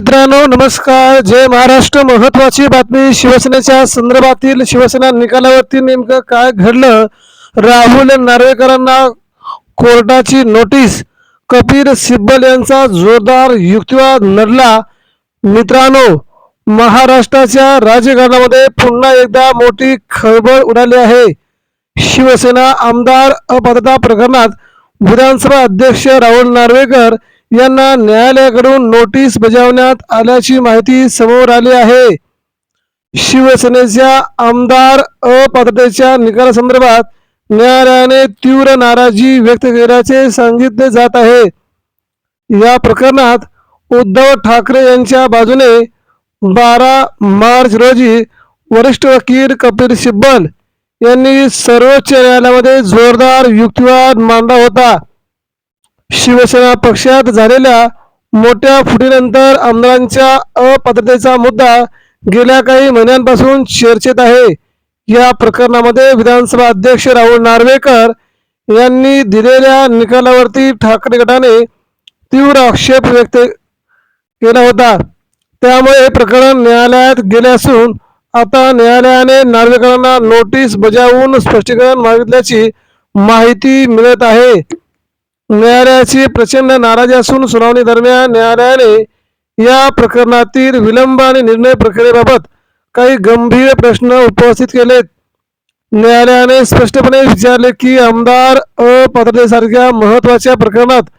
मित्रांनो नमस्कार. जय महाराष्ट्र. महत्वाची बातमी शिवसेनेच्या संदर्भातील शिवसेना निकालावरती नेमकं काय घडलं. राहुल नार्वेकरांना कोर्टाची नोटीस. कपिल सिब्बल यांचा जोरदार युक्तिवाद नडला. मित्रांनो महाराष्ट्राच्या राजकारणामध्ये पुन्हा एकदा मोठी खळबळ उडाली आहे. शिवसेना आमदार अपात्रता प्रकरणात विधानसभा अध्यक्ष राहुल नार्वेकर यांना न्यायालयाकडून नोटीस बजावण्यात आल्याची माहिती समोर आली आहे. शिवसेनेच्या आमदार अपात्रतेच्या निकालासंदर्भात न्यायालयाने तीव्र नाराजी व्यक्त केल्याचे सांगितले जात आहे. या प्रकरणात उद्धव ठाकरे यांच्या बाजूने 12 मार्च रोजी वरिष्ठ वकील कपिल सिब्बल यांनी सर्वोच्च न्यायालयामध्ये जोरदार युक्तिवाद मांडला होता. शिवसेना पक्षात झालेल्या मोठ्या फुटीनंतर आमदारांच्या अपात्रतेचा मुद्दा गेल्या काही महिन्यांपासून चर्चेत आहे. या प्रकरणामध्ये विधानसभा अध्यक्ष राहुल नार्वेकर यांनी दिलेल्या निकालावरती ठाकरे गटाने तीव्र आक्षेप व्यक्त केला होता. त्यामुळे हे प्रकरण न्यायालयात गेले असून आता न्यायालयाने नार्वेकरांना नोटीस बजावून स्पष्टीकरण मागितल्याची माहिती मिळत आहे. न्यायालयाची प्रचंड नाराजी असून सुनावणी दरम्यान न्यायालयाने या प्रकरणातील विलंब आणि निर्णय प्रक्रियेबाबत काही गंभीर प्रश्न उपस्थित केलेत. न्यायालयाने स्पष्टपणे विचारले की आमदार अपात्रतेसारख्या महत्त्वाच्या प्रकरणात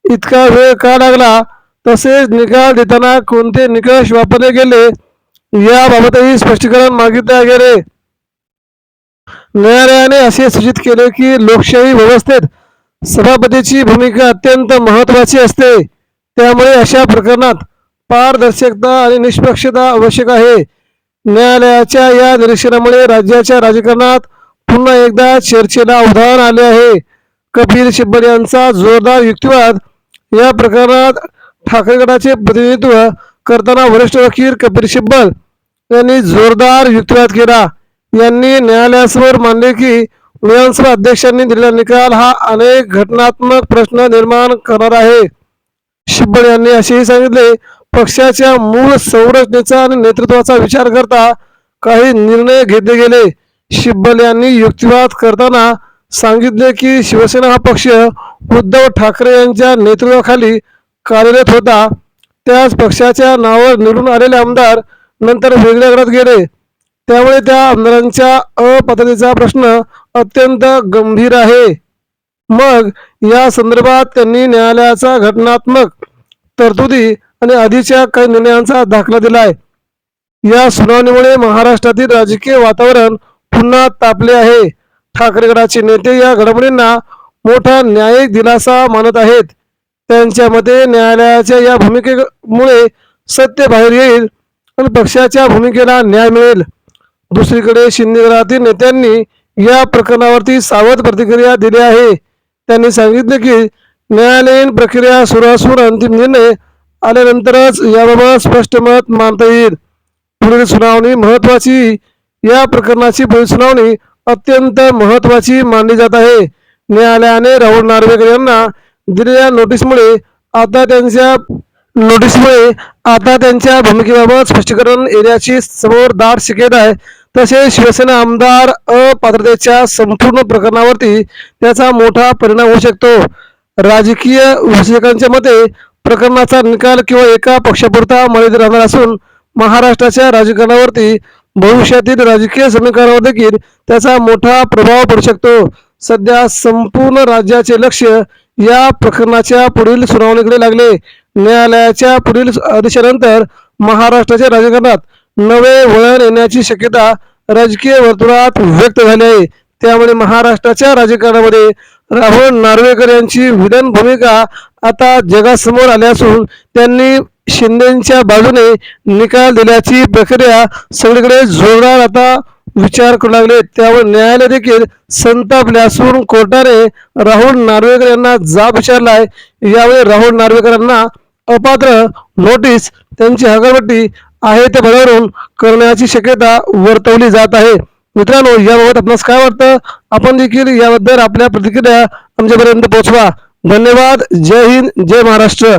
इतका वेळ का लागला, तसेच निकाल देताना कोणते निकष वापरले गेले याबाबतही स्पष्टीकरण मागितले गेले. न्यायालयाने असे सूचित केले की लोकशाही व्यवस्थेत सभापतीची भूमिका अत्यंत महत्त्वाची असते. त्यामुळे अशा प्रकरणात पारदर्शकता आणि निष्पक्षता आवश्यक आहे. न्यायालयाच्या या निरीक्षणामुळे राज्याच्या राजकारणात पुन्हा एकदा चर्चेला उधाण आले आहे. कपिल सिब्बल यांचा जोरदार युक्तिवाद. या प्रकरणात ठाकरे गटाचे प्रतिनिधित्व करताना वरिष्ठ वकील कपिल सिब्बल यांनी जोरदार युक्तिवाद केला. यांनी न्यायालयासमोर मांडले की विधानसभा अध्यक्षांनी दिलेला निकाल हा अनेक घटनात्मक प्रश्न निर्माण करणार आहे. सिब्बल यांनी असेही सांगितले, पक्षाच्या मूळ संरचनेचा आणि नेतृत्वाचा विचार करता काही निर्णय घेतले गेले. सिब्बल यांनी युक्तिवाद करताना सांगितले की शिवसेना हा पक्ष उद्धव ठाकरे यांच्या नेतृत्वाखाली कार्यरत होता. त्याच पक्षाच्या नावावर निवडून आलेले आमदार नंतर वेगळ्या गटात गेले. त्यामुळे त्या आमदारांच्या अपात्रतेचा प्रश्न अत्यंत गंभीर आहे. मग या संदर्भात त्यांनी न्यायालयाचा घटनात्मक तरतुदी आणि आधीच्या काही निर्णयांचा दाखला दिलाय. या सुनावणीमुळे महाराष्ट्रातील राजकीय वातावरण पुन्हा तापले आहे. ठाकरे गटाचे नेते या घडामोडींना मोठा न्यायिक दिलासा मानत आहेत. त्यांच्या मते न्यायालयाच्या या भूमिकेमुळे सत्य बाहेर येईल आणि पक्षाच्या भूमिकेला न्याय मिळेल. दुसरीकडे शिंदे गटातील नेत्यांनी या प्रकरणावरती सावध प्रतिक्रिया दिली आहे. त्यांनी सांगितले की न्यायालयीन प्रक्रिया सुरू असून अंतिम निर्णय आल्यानंतरच याबाबत स्पष्ट मत मांडता येईल. पुढील सुनावणी महत्वाची. या प्रकरणाची पुढील सुनावणी अत्यंत महत्वाची मानली जात आहे. न्यायालयाने राहुल नार्वेकर यांना दिलेल्या नोटीसमुळे आता त्यांच्या भूमिकेबाबत स्पष्टीकरण येण्याची समोर दाट शक्यता आहे. तसेच शिवसेना आमदार अपात्रतेच्या संपूर्ण प्रकरणावरती त्याचा मोठा परिणाम होऊ शकतो. राजकीय विश्लेषकांच्या मते प्रकरणाचा निकाल केवळ एका पक्षापुरता मर्यादित राहणार असून महाराष्ट्राच्या राजकारणावरती भविष्यातील राजकीय समीकरणावर देखील त्याचा मोठा प्रभाव पडू शकतो. सध्या संपूर्ण राज्याचे लक्ष या प्रकरणाच्या पुढील सुनावणीकडे लागले. न्यायालयाच्या पुढील आदेशानंतर महाराष्ट्राच्या राजकारणात नवे वळण येण्याची शक्यता राजकीय वर्तुळात व्यक्त झाली आहे. त्यामुळे महाराष्ट्राच्या राजकारणामध्ये राहुल नार्वेकर यांची विलन भूमिका आता जगासमोर आली असून त्यांनी शिंदेच्या बाजूने निकाल दिल्याची प्रक्रिया सगळीकडे जोरदार आता विचार करू लागले. त्यावर न्यायालय देखील संतापले असून कोर्टाने राहुल नार्वेकर यांना जाब विचारलाय. यावेळी राहुल नार्वेकरांना अपात्र नोटीस त्यांची हकालपट्टी आहे ते बदलून करण्याची शक्यता वर्तवली जात आहे. मित्रांनो याबाबत आपणास काय वाटतं, आपण देखील याबद्दल आपल्या प्रतिक्रिया आमच्यापर्यंत पोहोचवा. धन्यवाद. जय हिंद, जय महाराष्ट्र.